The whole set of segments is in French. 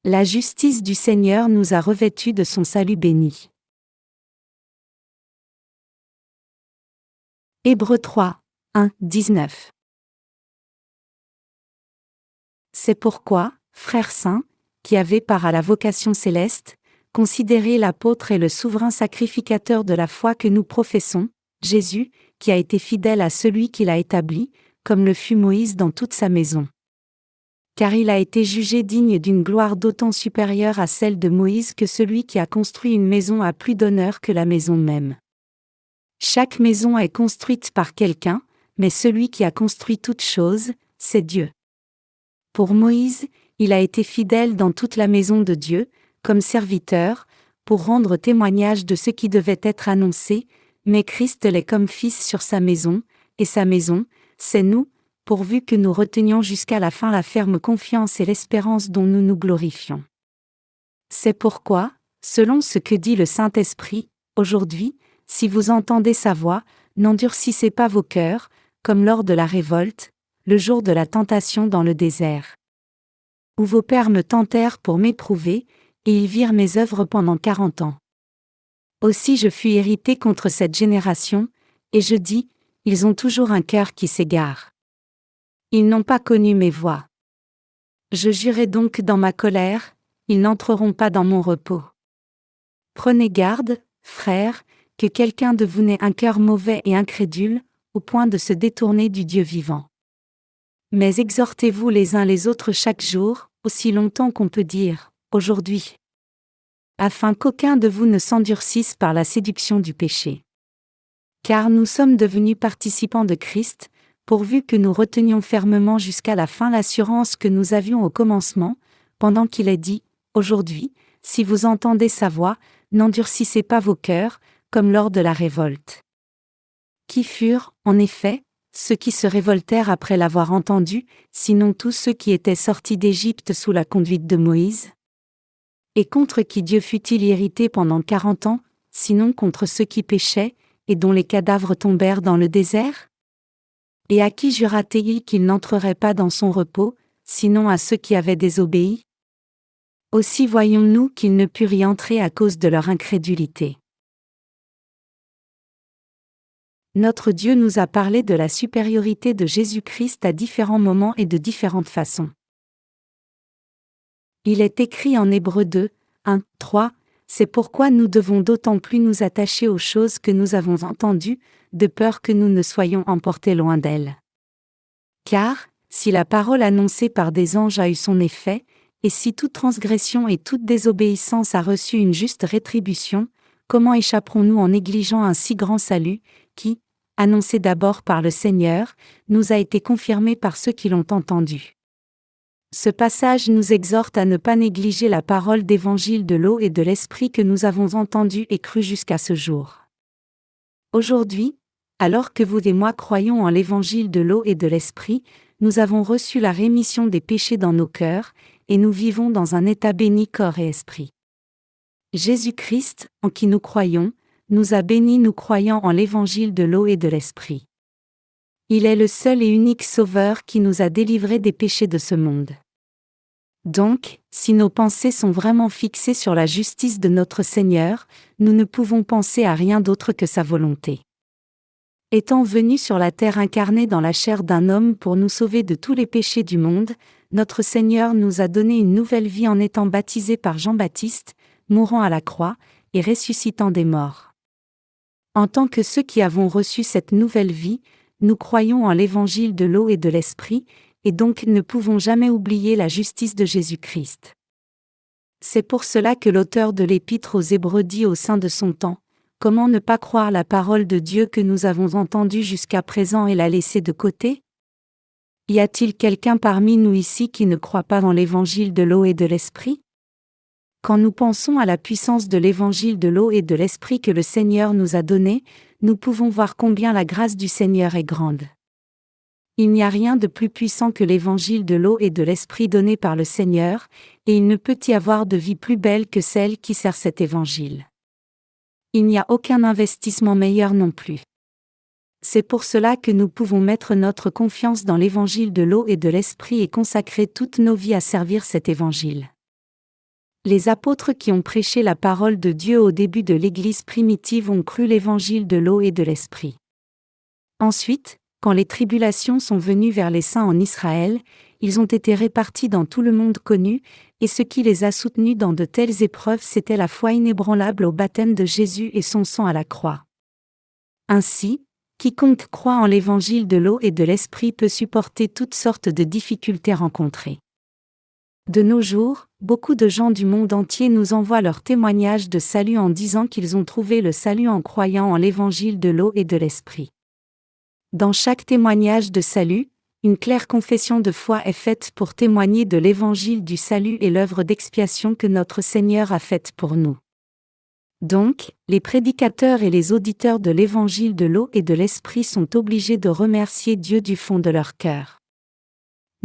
La justice du Seigneur nous a revêtus de son salut béni. Hébreux 3, 1, 19. C'est pourquoi, frères saints, qui avez part à la vocation céleste, considérez l'apôtre et le souverain sacrificateur de la foi que nous professons, Jésus, qui a été fidèle à celui qui l'a établi, comme le fut Moïse dans toute sa maison. Car il a été jugé digne d'une gloire d'autant supérieure à celle de Moïse que celui qui a construit une maison a plus d'honneur que la maison même. Chaque maison est construite par quelqu'un, mais celui qui a construit toute chose, c'est Dieu. Pour Moïse, il a été fidèle dans toute la maison de Dieu, comme serviteur, pour rendre témoignage de ce qui devait être annoncé, mais Christ l'est comme fils sur sa maison, et sa maison, c'est nous, pourvu que nous retenions jusqu'à la fin la ferme confiance et l'espérance dont nous nous glorifions. C'est pourquoi, selon ce que dit le Saint-Esprit, aujourd'hui, si vous entendez sa voix, n'endurcissez pas vos cœurs, comme lors de la révolte, le jour de la tentation dans le désert. Où vos pères me tentèrent pour m'éprouver, et ils virent mes œuvres pendant 40 ans. Aussi je fus irrité contre cette génération, et je dis, ils ont toujours un cœur qui s'égare. Ils n'ont pas connu mes voies. Je jurai donc dans ma colère, ils n'entreront pas dans mon repos. Prenez garde, frères, que quelqu'un de vous n'ait un cœur mauvais et incrédule, au point de se détourner du Dieu vivant. Mais exhortez-vous les uns les autres chaque jour, aussi longtemps qu'on peut dire, aujourd'hui. Afin qu'aucun de vous ne s'endurcisse par la séduction du péché. Car nous sommes devenus participants de Christ, pourvu que nous retenions fermement jusqu'à la fin l'assurance que nous avions au commencement, pendant qu'il est dit, aujourd'hui, si vous entendez sa voix, n'endurcissez pas vos cœurs, comme lors de la révolte. Qui furent, en effet, ceux qui se révoltèrent après l'avoir entendu, sinon tous ceux qui étaient sortis d'Égypte sous la conduite de Moïse? Et contre qui Dieu fut-il irrité pendant 40 ans, sinon contre ceux qui péchaient, et dont les cadavres tombèrent dans le désert? Et à qui jura-t-il qu'il n'entrerait pas dans son repos, sinon à ceux qui avaient désobéi? Aussi voyons-nous qu'ils ne purent y entrer à cause de leur incrédulité. Notre Dieu nous a parlé de la supériorité de Jésus-Christ à différents moments et de différentes façons. Il est écrit en Hébreux 2, 1, 3, c'est pourquoi nous devons d'autant plus nous attacher aux choses que nous avons entendues, de peur que nous ne soyons emportés loin d'elles. Car, si la parole annoncée par des anges a eu son effet, et si toute transgression et toute désobéissance a reçu une juste rétribution, comment échapperons-nous en négligeant un si grand salut, qui, annoncé d'abord par le Seigneur, nous a été confirmé par ceux qui l'ont entendu? Ce passage nous exhorte à ne pas négliger la parole d'évangile de l'eau et de l'esprit que nous avons entendue et crue jusqu'à ce jour. Aujourd'hui, alors que vous et moi croyons en l'évangile de l'eau et de l'esprit, nous avons reçu la rémission des péchés dans nos cœurs, et nous vivons dans un état béni corps et esprit. Jésus-Christ, en qui nous croyons, nous a bénis nous croyant en l'évangile de l'eau et de l'esprit. Il est le seul et unique Sauveur qui nous a délivrés des péchés de ce monde. Donc, si nos pensées sont vraiment fixées sur la justice de notre Seigneur, nous ne pouvons penser à rien d'autre que sa volonté. Étant venu sur la terre incarné dans la chair d'un homme pour nous sauver de tous les péchés du monde, notre Seigneur nous a donné une nouvelle vie en étant baptisé par Jean-Baptiste, mourant à la croix, et ressuscitant des morts. En tant que ceux qui avons reçu cette nouvelle vie, nous croyons en l'évangile de l'eau et de l'esprit, et donc ne pouvons jamais oublier la justice de Jésus-Christ. C'est pour cela que l'auteur de l'Épître aux Hébreux dit au sein de son temps, « Comment ne pas croire la parole de Dieu que nous avons entendue jusqu'à présent et la laisser de côté? Y a-t-il quelqu'un parmi nous ici qui ne croit pas en l'évangile de l'eau et de l'esprit? » Quand nous pensons à la puissance de l'évangile de l'eau et de l'esprit que le Seigneur nous a donné, nous pouvons voir combien la grâce du Seigneur est grande. Il n'y a rien de plus puissant que l'évangile de l'eau et de l'esprit donné par le Seigneur, et il ne peut y avoir de vie plus belle que celle qui sert cet évangile. Il n'y a aucun investissement meilleur non plus. C'est pour cela que nous pouvons mettre notre confiance dans l'évangile de l'eau et de l'esprit et consacrer toutes nos vies à servir cet évangile. Les apôtres qui ont prêché la parole de Dieu au début de l'Église primitive ont cru l'évangile de l'eau et de l'esprit. Ensuite, quand les tribulations sont venues vers les saints en Israël, ils ont été répartis dans tout le monde connu, et ce qui les a soutenus dans de telles épreuves c'était la foi inébranlable au baptême de Jésus et son sang à la croix. Ainsi, quiconque croit en l'évangile de l'eau et de l'esprit peut supporter toutes sortes de difficultés rencontrées. De nos jours, beaucoup de gens du monde entier nous envoient leurs témoignages de salut en disant qu'ils ont trouvé le salut en croyant en l'évangile de l'eau et de l'esprit. Dans chaque témoignage de salut, une claire confession de foi est faite pour témoigner de l'évangile du salut et l'œuvre d'expiation que notre Seigneur a faite pour nous. Donc, les prédicateurs et les auditeurs de l'évangile de l'eau et de l'esprit sont obligés de remercier Dieu du fond de leur cœur.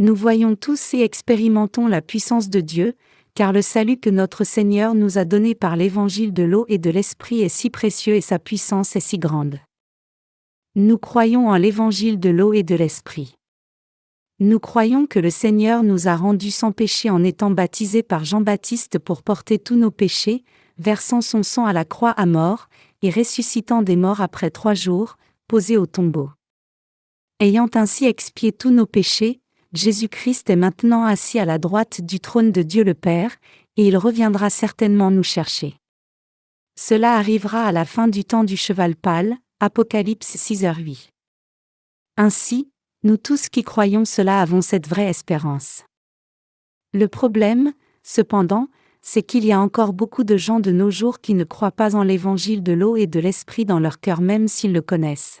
Nous voyons tous et expérimentons la puissance de Dieu, car le salut que notre Seigneur nous a donné par l'évangile de l'eau et de l'esprit est si précieux et sa puissance est si grande. Nous croyons en l'évangile de l'eau et de l'esprit. Nous croyons que le Seigneur nous a rendus sans péché en étant baptisés par Jean-Baptiste pour porter tous nos péchés, versant son sang à la croix à mort, et ressuscitant des morts après 3 jours, posé au tombeau. Ayant ainsi expié tous nos péchés, Jésus-Christ est maintenant assis à la droite du trône de Dieu le Père, et il reviendra certainement nous chercher. Cela arrivera à la fin du temps du cheval pâle, Apocalypse 6h8. Ainsi, nous tous qui croyons cela avons cette vraie espérance. Le problème, cependant, c'est qu'il y a encore beaucoup de gens de nos jours qui ne croient pas en l'évangile de l'eau et de l'esprit dans leur cœur même s'ils le connaissent.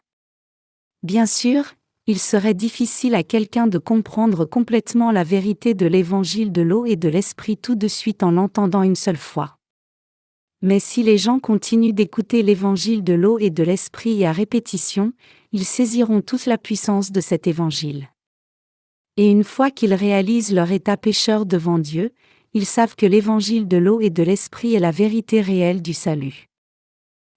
Bien sûr, il serait difficile à quelqu'un de comprendre complètement la vérité de l'évangile de l'eau et de l'esprit tout de suite en l'entendant une seule fois. Mais si les gens continuent d'écouter l'évangile de l'eau et de l'esprit à répétition, ils saisiront tous la puissance de cet évangile. Et une fois qu'ils réalisent leur état pécheur devant Dieu, ils savent que l'évangile de l'eau et de l'esprit est la vérité réelle du salut.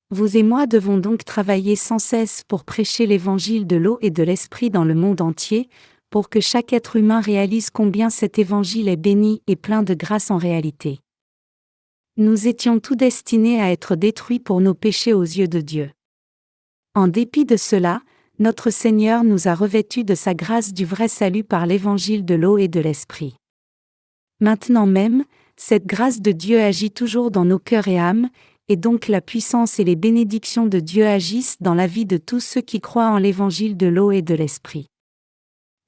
Vous et moi devons donc travailler sans cesse pour prêcher l'évangile de l'eau et de l'esprit dans le monde entier, pour que chaque être humain réalise combien cet évangile est béni et plein de grâce en réalité. Nous étions tous destinés à être détruits pour nos péchés aux yeux de Dieu. En dépit de cela, notre Seigneur nous a revêtus de sa grâce du vrai salut par l'évangile de l'eau et de l'esprit. Maintenant même, cette grâce de Dieu agit toujours dans nos cœurs et âmes, et donc la puissance et les bénédictions de Dieu agissent dans la vie de tous ceux qui croient en l'évangile de l'eau et de l'esprit.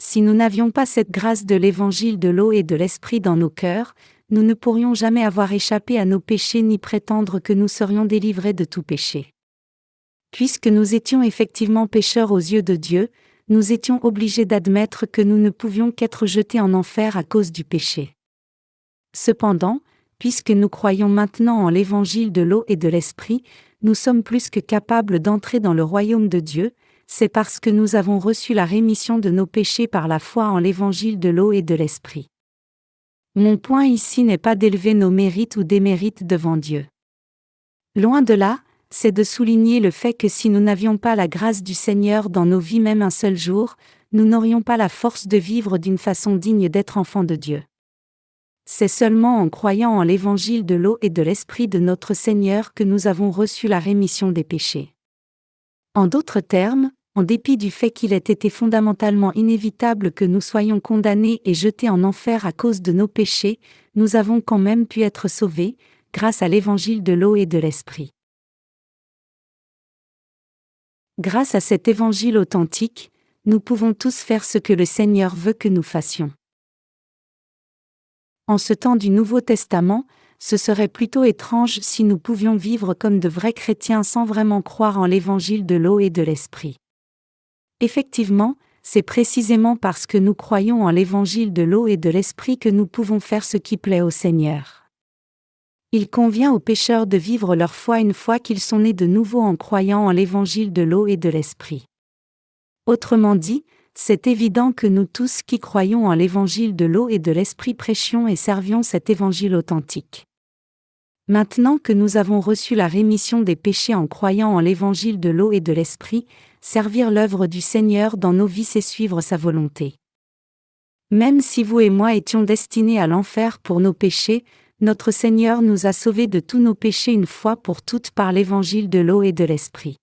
Si nous n'avions pas cette grâce de l'évangile de l'eau et de l'esprit dans nos cœurs, nous ne pourrions jamais avoir échappé à nos péchés ni prétendre que nous serions délivrés de tout péché. Puisque nous étions effectivement pécheurs aux yeux de Dieu, nous étions obligés d'admettre que nous ne pouvions qu'être jetés en enfer à cause du péché. Cependant, puisque nous croyons maintenant en l'évangile de l'eau et de l'esprit, nous sommes plus que capables d'entrer dans le royaume de Dieu, c'est parce que nous avons reçu la rémission de nos péchés par la foi en l'évangile de l'eau et de l'esprit. Mon point ici n'est pas d'élever nos mérites ou démérites devant Dieu. Loin de là, c'est de souligner le fait que si nous n'avions pas la grâce du Seigneur dans nos vies même un seul jour, nous n'aurions pas la force de vivre d'une façon digne d'être enfants de Dieu. C'est seulement en croyant en l'évangile de l'eau et de l'esprit de notre Seigneur que nous avons reçu la rémission des péchés. En d'autres termes, en dépit du fait qu'il ait été fondamentalement inévitable que nous soyons condamnés et jetés en enfer à cause de nos péchés, nous avons quand même pu être sauvés, grâce à l'évangile de l'eau et de l'esprit. Grâce à cet évangile authentique, nous pouvons tous faire ce que le Seigneur veut que nous fassions. En ce temps du Nouveau Testament, ce serait plutôt étrange si nous pouvions vivre comme de vrais chrétiens sans vraiment croire en l'évangile de l'eau et de l'esprit. Effectivement, c'est précisément parce que nous croyons en l'évangile de l'eau et de l'esprit que nous pouvons faire ce qui plaît au Seigneur. Il convient aux pécheurs de vivre leur foi une fois qu'ils sont nés de nouveau en croyant en l'évangile de l'eau et de l'esprit. Autrement dit, c'est évident que nous tous qui croyons en l'évangile de l'eau et de l'esprit prêchions et servions cet évangile authentique. Maintenant que nous avons reçu la rémission des péchés en croyant en l'évangile de l'eau et de l'esprit, servir l'œuvre du Seigneur dans nos vies c'est suivre sa volonté. Même si vous et moi étions destinés à l'enfer pour nos péchés, notre Seigneur nous a sauvés de tous nos péchés une fois pour toutes par l'évangile de l'eau et de l'Esprit.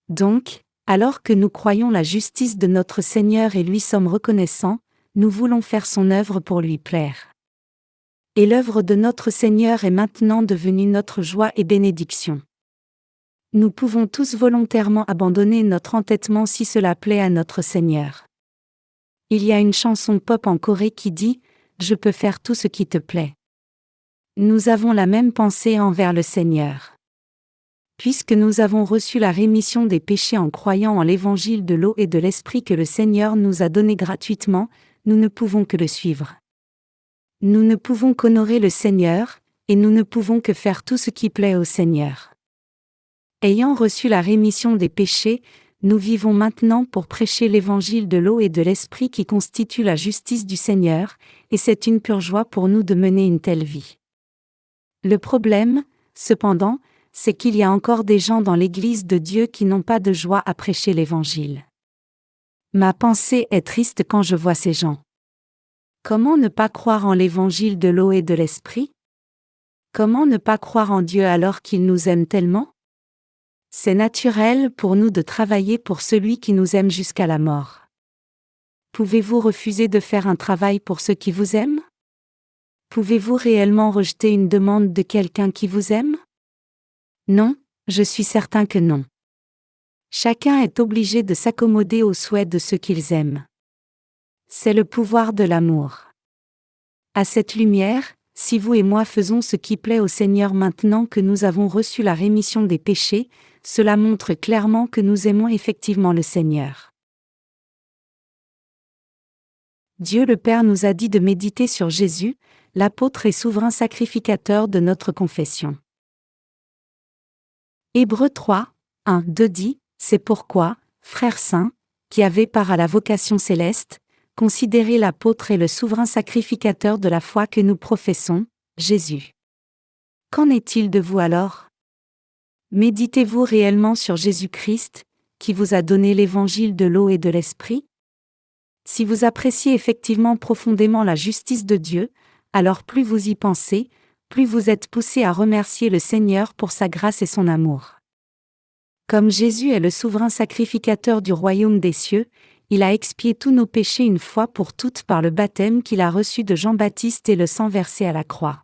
Donc, alors que nous croyons la justice de notre Seigneur et lui sommes reconnaissants, nous voulons faire son œuvre pour lui plaire. Et l'œuvre de notre Seigneur est maintenant devenue notre joie et bénédiction. Nous pouvons tous volontairement abandonner notre entêtement si cela plaît à notre Seigneur. Il y a une chanson pop en Corée qui dit « Je peux faire tout ce qui te plaît ». Nous avons la même pensée envers le Seigneur. Puisque nous avons reçu la rémission des péchés en croyant en l'évangile de l'eau et de l'Esprit que le Seigneur nous a donné gratuitement, nous ne pouvons que le suivre. Nous ne pouvons qu'honorer le Seigneur, et nous ne pouvons que faire tout ce qui plaît au Seigneur. Ayant reçu la rémission des péchés, nous vivons maintenant pour prêcher l'évangile de l'eau et de l'Esprit qui constitue la justice du Seigneur, et c'est une pure joie pour nous de mener une telle vie. Le problème, cependant, c'est qu'il y a encore des gens dans l'Église de Dieu qui n'ont pas de joie à prêcher l'Évangile. Ma pensée est triste quand je vois ces gens. Comment ne pas croire en l'Évangile de l'eau et de l'Esprit? Comment ne pas croire en Dieu alors qu'il nous aime tellement? C'est naturel pour nous de travailler pour celui qui nous aime jusqu'à la mort. Pouvez-vous refuser de faire un travail pour ceux qui vous aiment? Pouvez-vous réellement rejeter une demande de quelqu'un qui vous aime? Non, je suis certain que non. Chacun est obligé de s'accommoder aux souhaits de ceux qu'ils aiment. C'est le pouvoir de l'amour. À cette lumière, si vous et moi faisons ce qui plaît au Seigneur maintenant que nous avons reçu la rémission des péchés, cela montre clairement que nous aimons effectivement le Seigneur. Dieu le Père nous a dit de méditer sur Jésus, l'apôtre et souverain sacrificateur de notre confession. Hébreux 3, 1, 2 dit, « C'est pourquoi, frères saints, qui avez part à la vocation céleste, considérez l'apôtre et le souverain sacrificateur de la foi que nous professons, Jésus. Qu'en est-il de vous alors? Méditez-vous réellement sur Jésus-Christ, qui vous a donné l'évangile de l'eau et de l'Esprit? Si vous appréciez effectivement profondément la justice de Dieu, alors plus vous y pensez, plus vous êtes poussé à remercier le Seigneur pour sa grâce et son amour. Comme Jésus est le souverain sacrificateur du royaume des cieux, il a expié tous nos péchés une fois pour toutes par le baptême qu'il a reçu de Jean-Baptiste et le sang versé à la croix.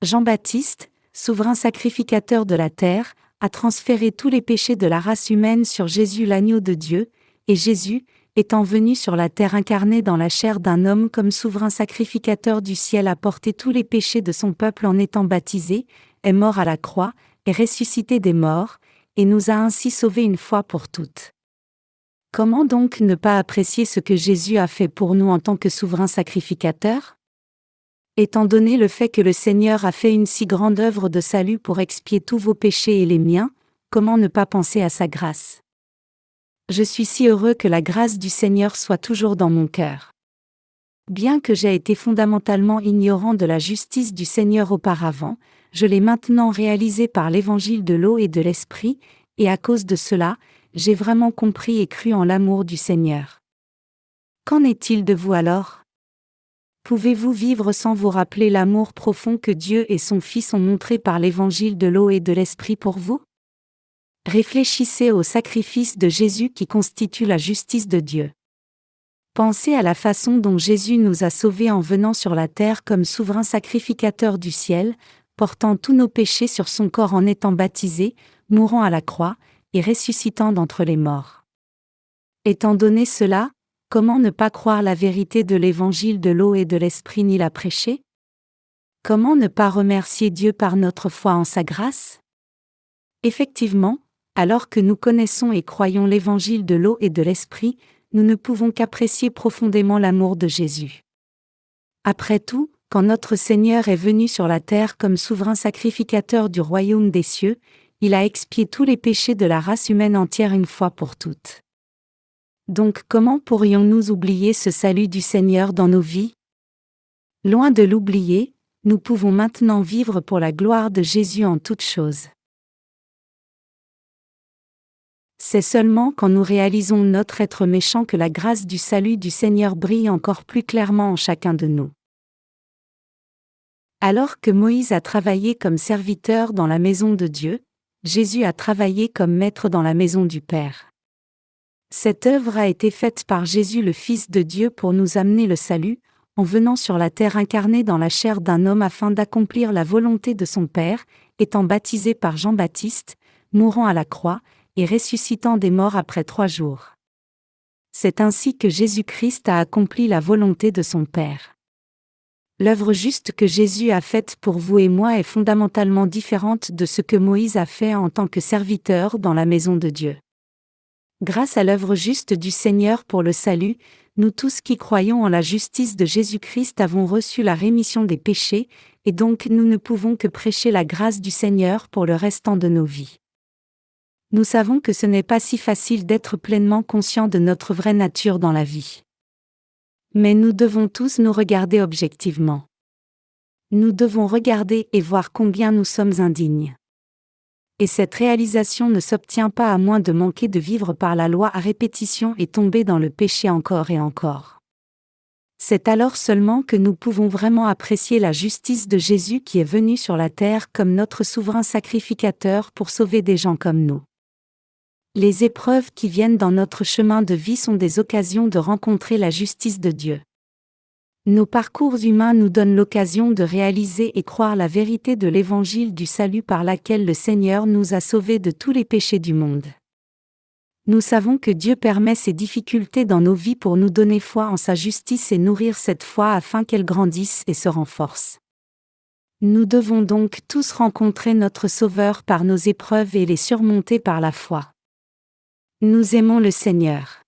Jean-Baptiste, souverain sacrificateur de la terre, a transféré tous les péchés de la race humaine sur Jésus l'agneau de Dieu, et Jésus, étant venu sur la terre incarné dans la chair d'un homme comme souverain sacrificateur du ciel a porté tous les péchés de son peuple en étant baptisé, est mort à la croix, est ressuscité des morts, et nous a ainsi sauvés une fois pour toutes. Comment donc ne pas apprécier ce que Jésus a fait pour nous en tant que souverain sacrificateur? Étant donné le fait que le Seigneur a fait une si grande œuvre de salut pour expier tous vos péchés et les miens, comment ne pas penser à sa grâce? Je suis si heureux que la grâce du Seigneur soit toujours dans mon cœur. Bien que j'aie été fondamentalement ignorant de la justice du Seigneur auparavant, je l'ai maintenant réalisé par l'évangile de l'eau et de l'Esprit, et à cause de cela, j'ai vraiment compris et cru en l'amour du Seigneur. Qu'en est-il de vous alors? Pouvez-vous vivre sans vous rappeler l'amour profond que Dieu et son Fils ont montré par l'évangile de l'eau et de l'Esprit pour vous? Réfléchissez au sacrifice de Jésus qui constitue la justice de Dieu. Pensez à la façon dont Jésus nous a sauvés en venant sur la terre comme souverain sacrificateur du ciel, portant tous nos péchés sur son corps en étant baptisé, mourant à la croix, et ressuscitant d'entre les morts. Étant donné cela, comment ne pas croire la vérité de l'évangile de l'eau et de l'Esprit ni la prêcher? Comment ne pas remercier Dieu par notre foi en sa grâce? Effectivement, alors que nous connaissons et croyons l'évangile de l'eau et de l'Esprit, nous ne pouvons qu'apprécier profondément l'amour de Jésus. Après tout, quand notre Seigneur est venu sur la terre comme souverain sacrificateur du royaume des cieux, il a expié tous les péchés de la race humaine entière une fois pour toutes. Donc comment pourrions-nous oublier ce salut du Seigneur dans nos vies? Loin de l'oublier, nous pouvons maintenant vivre pour la gloire de Jésus en toutes choses. C'est seulement quand nous réalisons notre être méchant que la grâce du salut du Seigneur brille encore plus clairement en chacun de nous. Alors que Moïse a travaillé comme serviteur dans la maison de Dieu, Jésus a travaillé comme maître dans la maison du Père. Cette œuvre a été faite par Jésus le Fils de Dieu pour nous amener le salut, en venant sur la terre incarné dans la chair d'un homme afin d'accomplir la volonté de son Père, étant baptisé par Jean-Baptiste, mourant à la croix, et ressuscitant des morts après 3 jours. C'est ainsi que Jésus-Christ a accompli la volonté de son Père. L'œuvre juste que Jésus a faite pour vous et moi est fondamentalement différente de ce que Moïse a fait en tant que serviteur dans la maison de Dieu. Grâce à l'œuvre juste du Seigneur pour le salut, nous tous qui croyons en la justice de Jésus-Christ avons reçu la rémission des péchés, et donc nous ne pouvons que prêcher la grâce du Seigneur pour le restant de nos vies. Nous savons que ce n'est pas si facile d'être pleinement conscient de notre vraie nature dans la vie. Mais nous devons tous nous regarder objectivement. Nous devons regarder et voir combien nous sommes indignes. Et cette réalisation ne s'obtient pas à moins de manquer de vivre par la loi à répétition et tomber dans le péché encore et encore. C'est alors seulement que nous pouvons vraiment apprécier la justice de Jésus qui est venu sur la terre comme notre souverain sacrificateur pour sauver des gens comme nous. Les épreuves qui viennent dans notre chemin de vie sont des occasions de rencontrer la justice de Dieu. Nos parcours humains nous donnent l'occasion de réaliser et croire la vérité de l'évangile du salut par laquelle le Seigneur nous a sauvés de tous les péchés du monde. Nous savons que Dieu permet ces difficultés dans nos vies pour nous donner foi en sa justice et nourrir cette foi afin qu'elle grandisse et se renforce. Nous devons donc tous rencontrer notre Sauveur par nos épreuves et les surmonter par la foi. Nous aimons le Seigneur.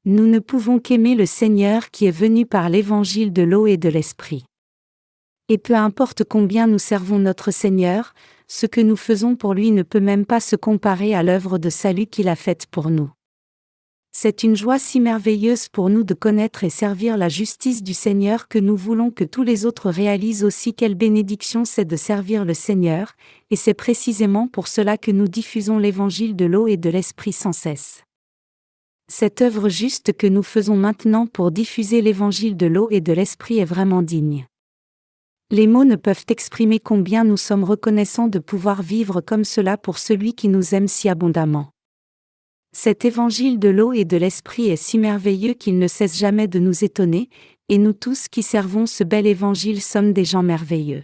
Nous ne pouvons qu'aimer le Seigneur qui est venu par l'évangile de l'eau et de l'Esprit. Et peu importe combien nous servons notre Seigneur, ce que nous faisons pour lui ne peut même pas se comparer à l'œuvre de salut qu'il a faite pour nous. C'est une joie si merveilleuse pour nous de connaître et servir la justice du Seigneur que nous voulons que tous les autres réalisent aussi quelle bénédiction c'est de servir le Seigneur, et c'est précisément pour cela que nous diffusons l'évangile de l'eau et de l'Esprit sans cesse. Cette œuvre juste que nous faisons maintenant pour diffuser l'évangile de l'eau et de l'Esprit est vraiment digne. Les mots ne peuvent exprimer combien nous sommes reconnaissants de pouvoir vivre comme cela pour celui qui nous aime si abondamment. Cet évangile de l'eau et de l'Esprit est si merveilleux qu'il ne cesse jamais de nous étonner, et nous tous qui servons ce bel évangile sommes des gens merveilleux.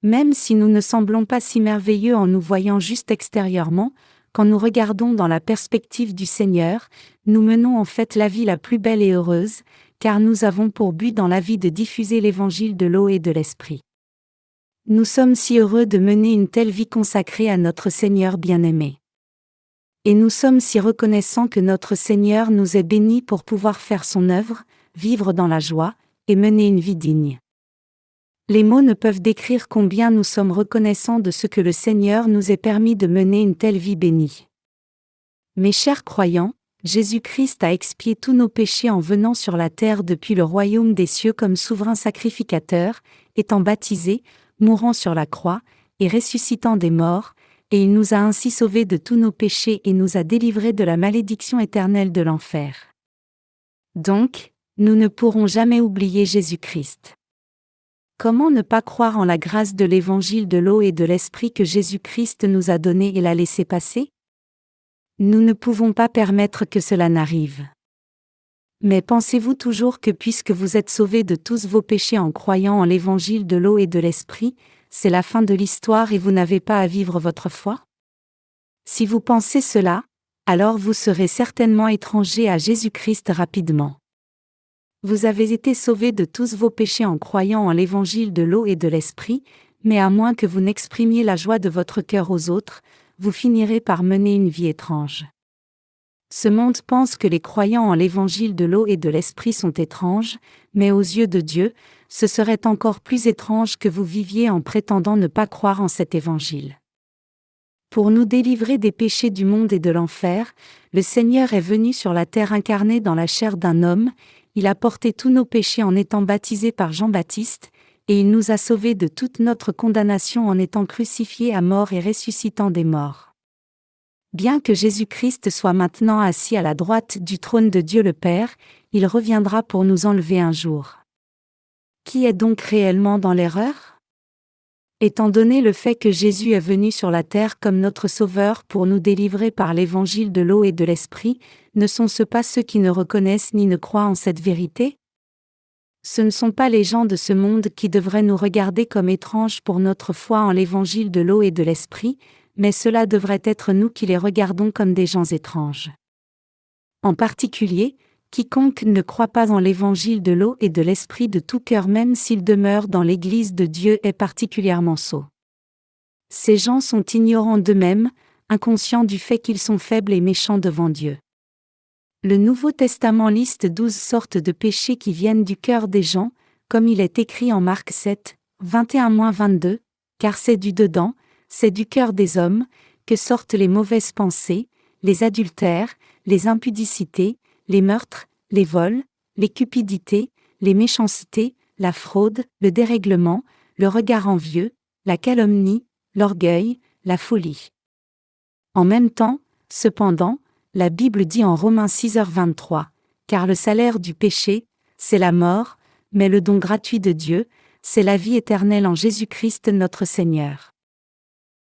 Même si nous ne semblons pas si merveilleux en nous voyant juste extérieurement, quand nous regardons dans la perspective du Seigneur, nous menons en fait la vie la plus belle et heureuse, car nous avons pour but dans la vie de diffuser l'évangile de l'eau et de l'Esprit. Nous sommes si heureux de mener une telle vie consacrée à notre Seigneur bien-aimé. Et nous sommes si reconnaissants que notre Seigneur nous ait bénis pour pouvoir faire son œuvre, vivre dans la joie, et mener une vie digne. Les mots ne peuvent décrire combien nous sommes reconnaissants de ce que le Seigneur nous ait permis de mener une telle vie bénie. Mes chers croyants, Jésus-Christ a expié tous nos péchés en venant sur la terre depuis le royaume des cieux comme souverain sacrificateur, étant baptisé, mourant sur la croix, et ressuscitant des morts, et il nous a ainsi sauvés de tous nos péchés et nous a délivrés de la malédiction éternelle de l'enfer. Donc, nous ne pourrons jamais oublier Jésus-Christ. Comment ne pas croire en la grâce de l'évangile de l'eau et de l'Esprit que Jésus-Christ nous a donné et l'a laissé passer? Nous ne pouvons pas permettre que cela n'arrive. Mais pensez-vous toujours que puisque vous êtes sauvés de tous vos péchés en croyant en l'évangile de l'eau et de l'Esprit, c'est la fin de l'histoire et vous n'avez pas à vivre votre foi? Si vous pensez cela, alors vous serez certainement étranger à Jésus-Christ rapidement. Vous avez été sauvés de tous vos péchés en croyant en l'évangile de l'eau et de l'Esprit, mais à moins que vous n'exprimiez la joie de votre cœur aux autres, vous finirez par mener une vie étrange. Ce monde pense que les croyants en l'évangile de l'eau et de l'Esprit sont étranges, mais aux yeux de Dieu, ce serait encore plus étrange que vous viviez en prétendant ne pas croire en cet évangile. Pour nous délivrer des péchés du monde et de l'enfer, le Seigneur est venu sur la terre incarné dans la chair d'un homme. Il a porté tous nos péchés en étant baptisé par Jean-Baptiste, et il nous a sauvés de toute notre condamnation en étant crucifié à mort et ressuscitant des morts. Bien que Jésus-Christ soit maintenant assis à la droite du trône de Dieu le Père, il reviendra pour nous enlever un jour. Qui est donc réellement dans l'erreur? Étant donné le fait que Jésus est venu sur la terre comme notre Sauveur pour nous délivrer par l'évangile de l'eau et de l'Esprit, ne sont-ce pas ceux qui ne reconnaissent ni ne croient en cette vérité? Ce ne sont pas les gens de ce monde qui devraient nous regarder comme étranges pour notre foi en l'évangile de l'eau et de l'Esprit, mais cela devrait être nous qui les regardons comme des gens étranges. En particulier, quiconque ne croit pas en l'évangile de l'eau et de l'Esprit de tout cœur même s'il demeure dans l'Église de Dieu est particulièrement sot. Ces gens sont ignorants d'eux-mêmes, inconscients du fait qu'ils sont faibles et méchants devant Dieu. Le Nouveau Testament liste 12 sortes de péchés qui viennent du cœur des gens, comme il est écrit en Marc 7, 21-22, car c'est du dedans, c'est du cœur des hommes, que sortent les mauvaises pensées, les adultères, les impudicités, les meurtres, les vols, les cupidités, les méchancetés, la fraude, le dérèglement, le regard envieux, la calomnie, l'orgueil, la folie. En même temps, cependant, la Bible dit en Romains 6h23, « Car le salaire du péché, c'est la mort, mais le don gratuit de Dieu, c'est la vie éternelle en Jésus-Christ notre Seigneur. »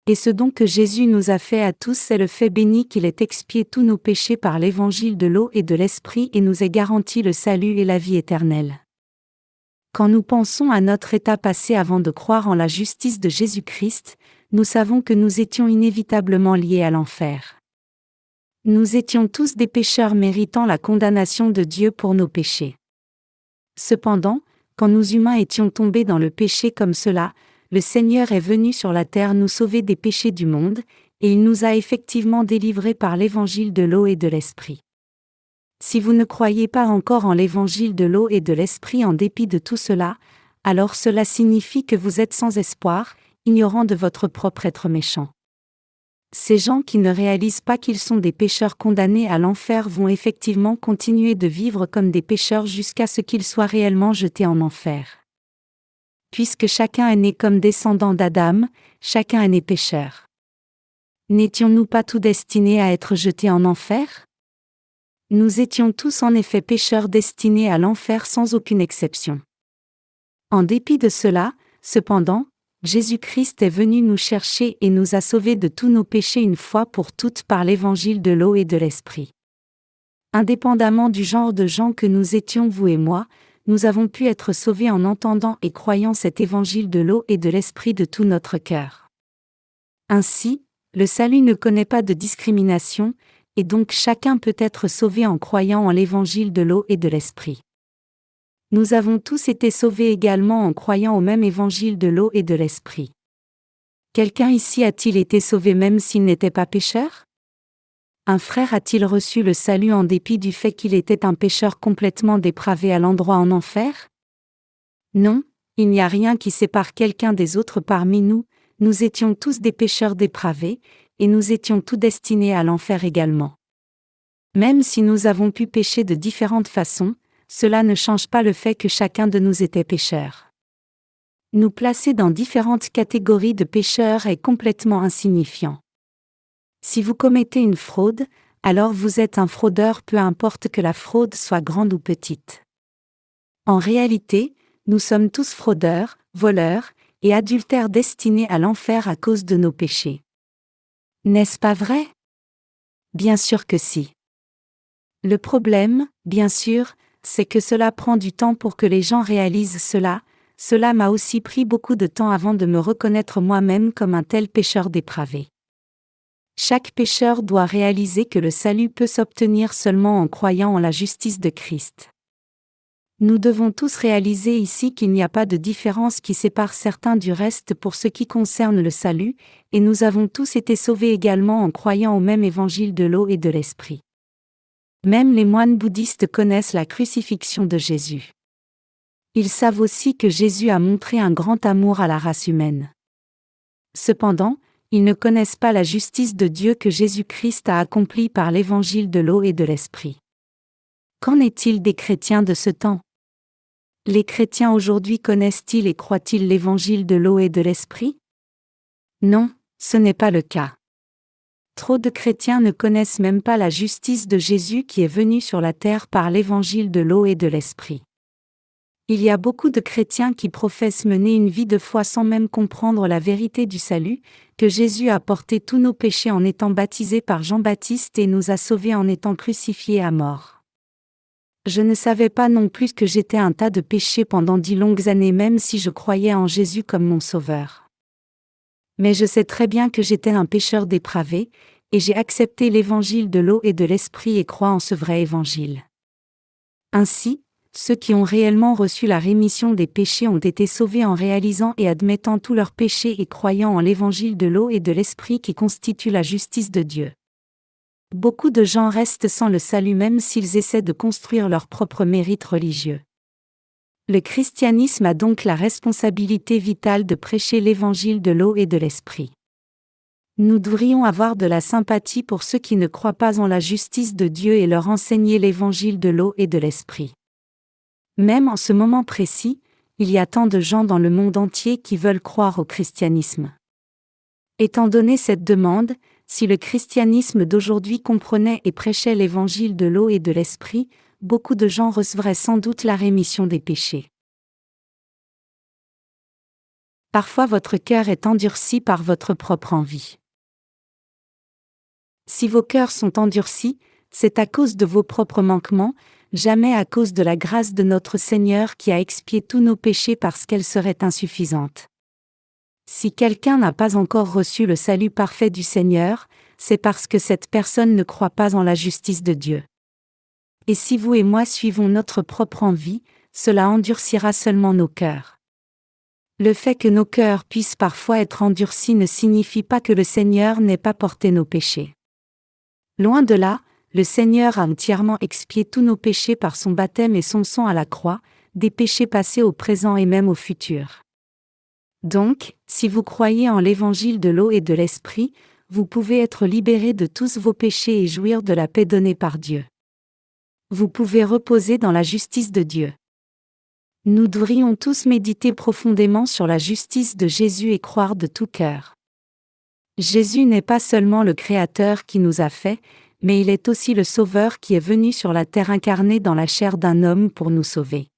Et ce don que Jésus nous a fait à tous c'est le fait béni qu'il ait expié tous nos péchés par l'évangile de l'eau et de l'Esprit et nous ait garanti le salut et la vie éternelle. Quand nous pensons à notre état passé avant de croire en la justice de Jésus-Christ, nous savons que nous étions inévitablement liés à l'enfer. Nous étions tous des pécheurs méritant la condamnation de Dieu pour nos péchés. Cependant, quand nous humains étions tombés dans le péché comme cela, le Seigneur est venu sur la terre nous sauver des péchés du monde, et il nous a effectivement délivrés par l'évangile de l'eau et de l'Esprit. Si vous ne croyez pas encore en l'évangile de l'eau et de l'Esprit en dépit de tout cela, alors cela signifie que vous êtes sans espoir, ignorant de votre propre être méchant. Ces gens qui ne réalisent pas qu'ils sont des pécheurs condamnés à l'enfer vont effectivement continuer de vivre comme des pécheurs jusqu'à ce qu'ils soient réellement jetés en enfer. Puisque chacun est né comme descendant d'Adam, chacun est né pécheur. N'étions-nous pas tous destinés à être jetés en enfer? Nous étions tous en effet pécheurs destinés à l'enfer sans aucune exception. En dépit de cela, cependant, Jésus-Christ est venu nous chercher et nous a sauvés de tous nos péchés une fois pour toutes par l'évangile de l'eau et de l'Esprit. Indépendamment du genre de gens que nous étions vous et moi, nous avons pu être sauvés en entendant et croyant cet évangile de l'eau et de l'Esprit de tout notre cœur. Ainsi, le salut ne connaît pas de discrimination, et donc chacun peut être sauvé en croyant en l'évangile de l'eau et de l'Esprit. Nous avons tous été sauvés également en croyant au même évangile de l'eau et de l'Esprit. Quelqu'un ici a-t-il été sauvé même s'il n'était pas pécheur? Un frère a-t-il reçu le salut en dépit du fait qu'il était un pécheur complètement dépravé à l'endroit en enfer? Non, il n'y a rien qui sépare quelqu'un des autres parmi nous, nous étions tous des pécheurs dépravés, et nous étions tous destinés à l'enfer également. Même si nous avons pu pécher de différentes façons, cela ne change pas le fait que chacun de nous était pécheur. Nous placer dans différentes catégories de pécheurs est complètement insignifiant. Si vous commettez une fraude, alors vous êtes un fraudeur peu importe que la fraude soit grande ou petite. En réalité, nous sommes tous fraudeurs, voleurs, et adultères destinés à l'enfer à cause de nos péchés. N'est-ce pas vrai? Bien sûr que si. Le problème, bien sûr, c'est que cela prend du temps pour que les gens réalisent cela. Cela m'a aussi pris beaucoup de temps avant de me reconnaître moi-même comme un tel pécheur dépravé. Chaque pécheur doit réaliser que le salut peut s'obtenir seulement en croyant en la justice de Christ. Nous devons tous réaliser ici qu'il n'y a pas de différence qui sépare certains du reste pour ce qui concerne le salut, et nous avons tous été sauvés également en croyant au même évangile de l'eau et de l'Esprit. Même les moines bouddhistes connaissent la crucifixion de Jésus. Ils savent aussi que Jésus a montré un grand amour à la race humaine. Cependant, ils ne connaissent pas la justice de Dieu que Jésus-Christ a accomplie par l'évangile de l'eau et de l'Esprit. Qu'en est-il des chrétiens de ce temps? Les chrétiens aujourd'hui connaissent-ils et croient-ils l'évangile de l'eau et de l'Esprit? Non, ce n'est pas le cas. Trop de chrétiens ne connaissent même pas la justice de Jésus qui est venu sur la terre par l'évangile de l'eau et de l'Esprit. Il y a beaucoup de chrétiens qui professent mener une vie de foi sans même comprendre la vérité du salut, que Jésus a porté tous nos péchés en étant baptisé par Jean-Baptiste et nous a sauvés en étant crucifiés à mort. Je ne savais pas non plus que j'étais un tas de péchés pendant 10 longues années même si je croyais en Jésus comme mon sauveur. Mais je sais très bien que j'étais un pécheur dépravé, et j'ai accepté l'évangile de l'eau et de l'esprit et crois en ce vrai évangile. Ainsi, ceux qui ont réellement reçu la rémission des péchés ont été sauvés en réalisant et admettant tous leurs péchés et croyant en l'évangile de l'eau et de l'esprit qui constitue la justice de Dieu. Beaucoup de gens restent sans le salut même s'ils essaient de construire leur propre mérite religieux. Le christianisme a donc la responsabilité vitale de prêcher l'évangile de l'eau et de l'esprit. Nous devrions avoir de la sympathie pour ceux qui ne croient pas en la justice de Dieu et leur enseigner l'évangile de l'eau et de l'esprit. Même en ce moment précis, il y a tant de gens dans le monde entier qui veulent croire au christianisme. Étant donné cette demande, si le christianisme d'aujourd'hui comprenait et prêchait l'évangile de l'eau et de l'esprit, beaucoup de gens recevraient sans doute la rémission des péchés. Parfois votre cœur est endurci par votre propre envie. Si vos cœurs sont endurcis, c'est à cause de vos propres manquements, jamais à cause de la grâce de notre Seigneur qui a expié tous nos péchés parce qu'elle serait insuffisante. Si quelqu'un n'a pas encore reçu le salut parfait du Seigneur, c'est parce que cette personne ne croit pas en la justice de Dieu. Et si vous et moi suivons notre propre envie, cela endurcira seulement nos cœurs. Le fait que nos cœurs puissent parfois être endurcis ne signifie pas que le Seigneur n'ait pas porté nos péchés. Loin de là, le Seigneur a entièrement expié tous nos péchés par son baptême et son sang à la croix, des péchés passés au présent et même au futur. Donc, si vous croyez en l'évangile de l'eau et de l'esprit, vous pouvez être libérés de tous vos péchés et jouir de la paix donnée par Dieu. Vous pouvez reposer dans la justice de Dieu. Nous devrions tous méditer profondément sur la justice de Jésus et croire de tout cœur. Jésus n'est pas seulement le Créateur qui nous a fait, mais il est aussi le Sauveur qui est venu sur la terre incarné dans la chair d'un homme pour nous sauver.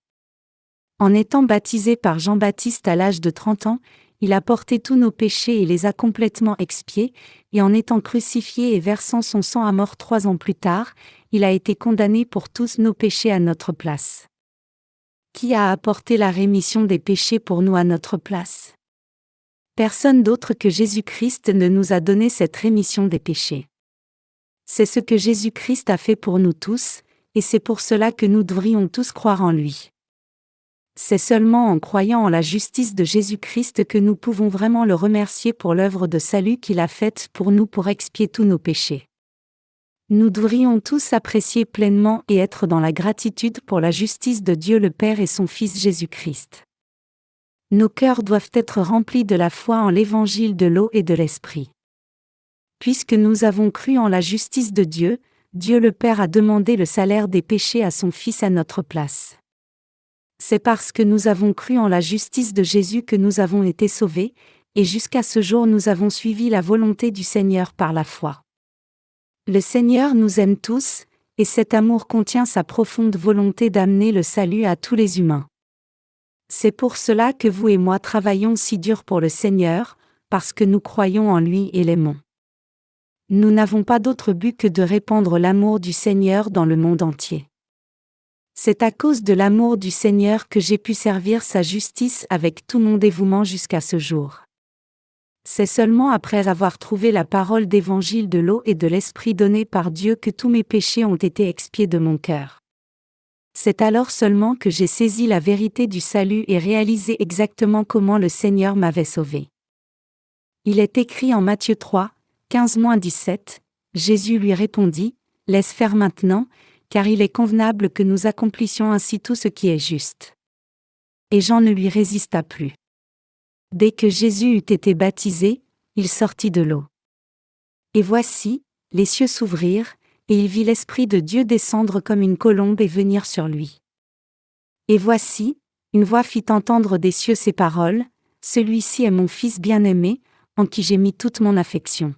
En étant baptisé par Jean-Baptiste à l'âge de 30 ans, il a porté tous nos péchés et les a complètement expiés, et en étant crucifié et versant son sang à mort 3 ans plus tard, il a été condamné pour tous nos péchés à notre place. Qui a apporté la rémission des péchés pour nous à notre place? Personne d'autre que Jésus-Christ ne nous a donné cette rémission des péchés. C'est ce que Jésus-Christ a fait pour nous tous, et c'est pour cela que nous devrions tous croire en lui. C'est seulement en croyant en la justice de Jésus-Christ que nous pouvons vraiment le remercier pour l'œuvre de salut qu'il a faite pour nous pour expier tous nos péchés. Nous devrions tous apprécier pleinement et être dans la gratitude pour la justice de Dieu le Père et son Fils Jésus-Christ. Nos cœurs doivent être remplis de la foi en l'évangile de l'eau et de l'esprit. Puisque nous avons cru en la justice de Dieu, Dieu le Père a demandé le salaire des péchés à son Fils à notre place. C'est parce que nous avons cru en la justice de Jésus que nous avons été sauvés, et jusqu'à ce jour nous avons suivi la volonté du Seigneur par la foi. Le Seigneur nous aime tous, et cet amour contient sa profonde volonté d'amener le salut à tous les humains. C'est pour cela que vous et moi travaillons si dur pour le Seigneur, parce que nous croyons en lui et l'aimons. Nous n'avons pas d'autre but que de répandre l'amour du Seigneur dans le monde entier. C'est à cause de l'amour du Seigneur que j'ai pu servir sa justice avec tout mon dévouement jusqu'à ce jour. C'est seulement après avoir trouvé la parole d'évangile de l'eau et de l'esprit donnée par Dieu que tous mes péchés ont été expiés de mon cœur. C'est alors seulement que j'ai saisi la vérité du salut et réalisé exactement comment le Seigneur m'avait sauvé. Il est écrit en Matthieu 3, 15-17, Jésus lui répondit, « Laisse faire maintenant, car il est convenable que nous accomplissions ainsi tout ce qui est juste. » Et Jean ne lui résista plus. Dès que Jésus eut été baptisé, il sortit de l'eau. Et voici, les cieux s'ouvrirent, et il vit l'Esprit de Dieu descendre comme une colombe et venir sur lui. Et voici, une voix fit entendre des cieux ces paroles, « Celui-ci est mon Fils bien-aimé, en qui j'ai mis toute mon affection. »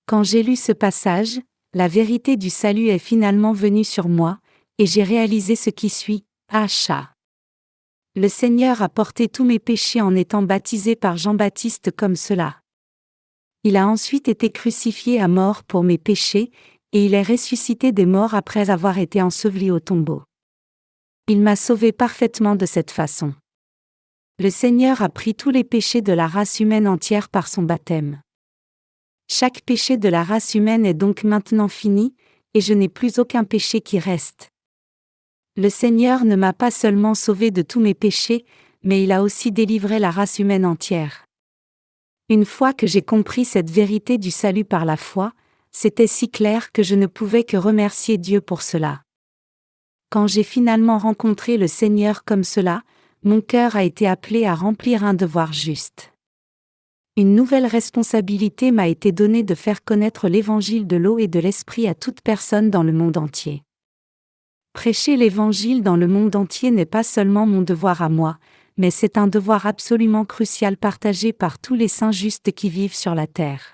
Quand j'ai lu ce passage, la vérité du salut est finalement venue sur moi, et j'ai réalisé ce qui suit, Acha. Le Seigneur a porté tous mes péchés en étant baptisé par Jean-Baptiste comme cela. Il a ensuite été crucifié à mort pour mes péchés, et il est ressuscité des morts après avoir été enseveli au tombeau. Il m'a sauvé parfaitement de cette façon. Le Seigneur a pris tous les péchés de la race humaine entière par son baptême. Chaque péché de la race humaine est donc maintenant fini, et je n'ai plus aucun péché qui reste. Le Seigneur ne m'a pas seulement sauvé de tous mes péchés, mais il a aussi délivré la race humaine entière. Une fois que j'ai compris cette vérité du salut par la foi, c'était si clair que je ne pouvais que remercier Dieu pour cela. Quand j'ai finalement rencontré le Seigneur comme cela, mon cœur a été appelé à remplir un devoir juste. Une nouvelle responsabilité m'a été donnée de faire connaître l'évangile de l'eau et de l'esprit à toute personne dans le monde entier. Prêcher l'évangile dans le monde entier n'est pas seulement mon devoir à moi, mais c'est un devoir absolument crucial partagé par tous les saints justes qui vivent sur la terre.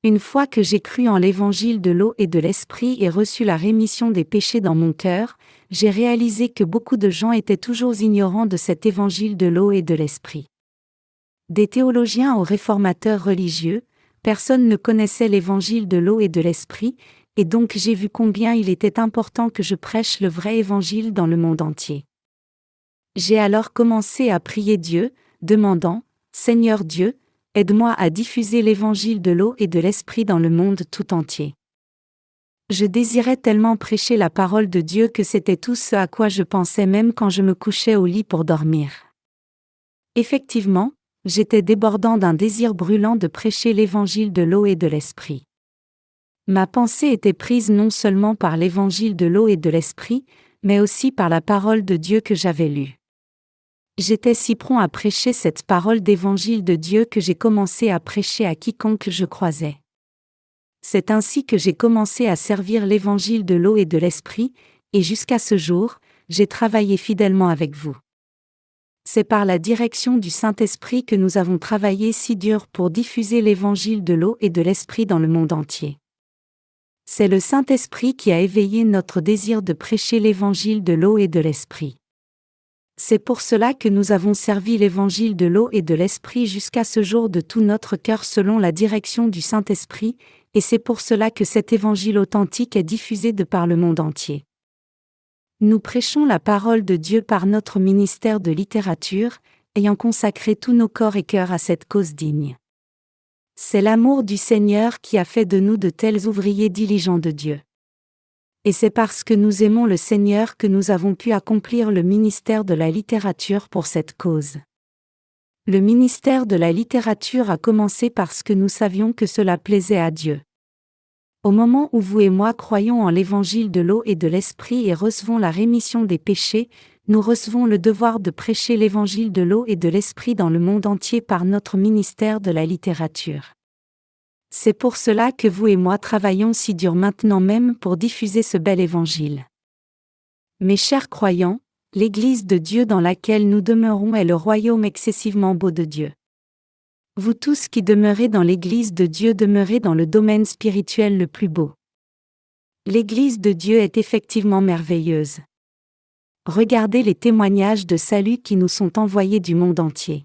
Une fois que j'ai cru en l'évangile de l'eau et de l'esprit et reçu la rémission des péchés dans mon cœur, j'ai réalisé que beaucoup de gens étaient toujours ignorants de cet évangile de l'eau et de l'esprit. Des théologiens aux réformateurs religieux, personne ne connaissait l'évangile de l'eau et de l'esprit, et donc j'ai vu combien il était important que je prêche le vrai évangile dans le monde entier. J'ai alors commencé à prier Dieu, demandant « Seigneur Dieu, aide-moi à diffuser l'évangile de l'eau et de l'esprit dans le monde tout entier. » Je désirais tellement prêcher la parole de Dieu que c'était tout ce à quoi je pensais même quand je me couchais au lit pour dormir. Effectivement, j'étais débordant d'un désir brûlant de prêcher l'évangile de l'eau et de l'esprit. Ma pensée était prise non seulement par l'évangile de l'eau et de l'esprit, mais aussi par la parole de Dieu que j'avais lue. J'étais si prompt à prêcher cette parole d'évangile de Dieu que j'ai commencé à prêcher à quiconque je croisais. C'est ainsi que j'ai commencé à servir l'évangile de l'eau et de l'esprit, et jusqu'à ce jour, j'ai travaillé fidèlement avec vous. C'est par la direction du Saint-Esprit que nous avons travaillé si dur pour diffuser l'évangile de l'eau et de l'esprit dans le monde entier. C'est le Saint-Esprit qui a éveillé notre désir de prêcher l'évangile de l'eau et de l'esprit. C'est pour cela que nous avons servi l'évangile de l'eau et de l'esprit jusqu'à ce jour de tout notre cœur selon la direction du Saint-Esprit, et c'est pour cela que cet évangile authentique est diffusé de par le monde entier. Nous prêchons la parole de Dieu par notre ministère de littérature, ayant consacré tous nos corps et cœurs à cette cause digne. C'est l'amour du Seigneur qui a fait de nous de tels ouvriers diligents de Dieu. Et c'est parce que nous aimons le Seigneur que nous avons pu accomplir le ministère de la littérature pour cette cause. Le ministère de la littérature a commencé parce que nous savions que cela plaisait à Dieu. Au moment où vous et moi croyons en l'évangile de l'eau et de l'esprit et recevons la rémission des péchés, nous recevons le devoir de prêcher l'évangile de l'eau et de l'esprit dans le monde entier par notre ministère de la littérature. C'est pour cela que vous et moi travaillons si dur maintenant même pour diffuser ce bel évangile. Mes chers croyants, l'Église de Dieu dans laquelle nous demeurons est le royaume excessivement beau de Dieu. Vous tous qui demeurez dans l'Église de Dieu demeurez dans le domaine spirituel le plus beau. L'Église de Dieu est effectivement merveilleuse. Regardez les témoignages de salut qui nous sont envoyés du monde entier.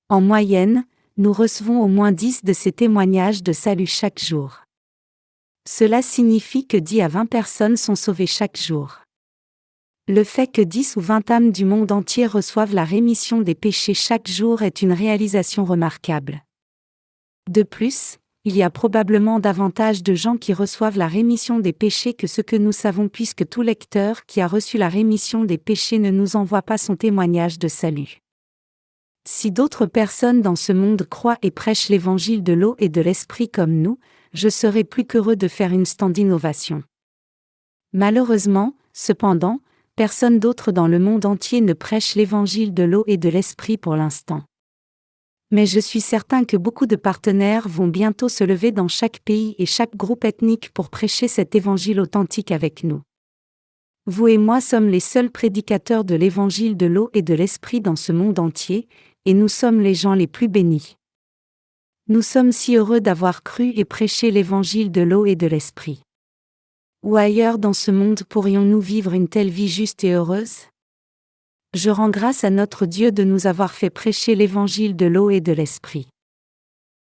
En moyenne, nous recevons au moins 10 de ces témoignages de salut chaque jour. Cela signifie que 10 à 20 personnes sont sauvées chaque jour. Le fait que 10 ou 20 âmes du monde entier reçoivent la rémission des péchés chaque jour est une réalisation remarquable. De plus, il y a probablement davantage de gens qui reçoivent la rémission des péchés que ce que nous savons puisque tout lecteur qui a reçu la rémission des péchés ne nous envoie pas son témoignage de salut. Si d'autres personnes dans ce monde croient et prêchent l'évangile de l'eau et de l'esprit comme nous, je serai plus qu'heureux de faire une standing ovation. Malheureusement, cependant, personne d'autre dans le monde entier ne prêche l'évangile de l'eau et de l'esprit pour l'instant. Mais je suis certain que beaucoup de partenaires vont bientôt se lever dans chaque pays et chaque groupe ethnique pour prêcher cet évangile authentique avec nous. Vous et moi sommes les seuls prédicateurs de l'évangile de l'eau et de l'esprit dans ce monde entier, et nous sommes les gens les plus bénis. Nous sommes si heureux d'avoir cru et prêché l'évangile de l'eau et de l'esprit. Où ailleurs dans ce monde pourrions-nous vivre une telle vie juste et heureuse ? Je rends grâce à notre Dieu de nous avoir fait prêcher l'évangile de l'eau et de l'esprit.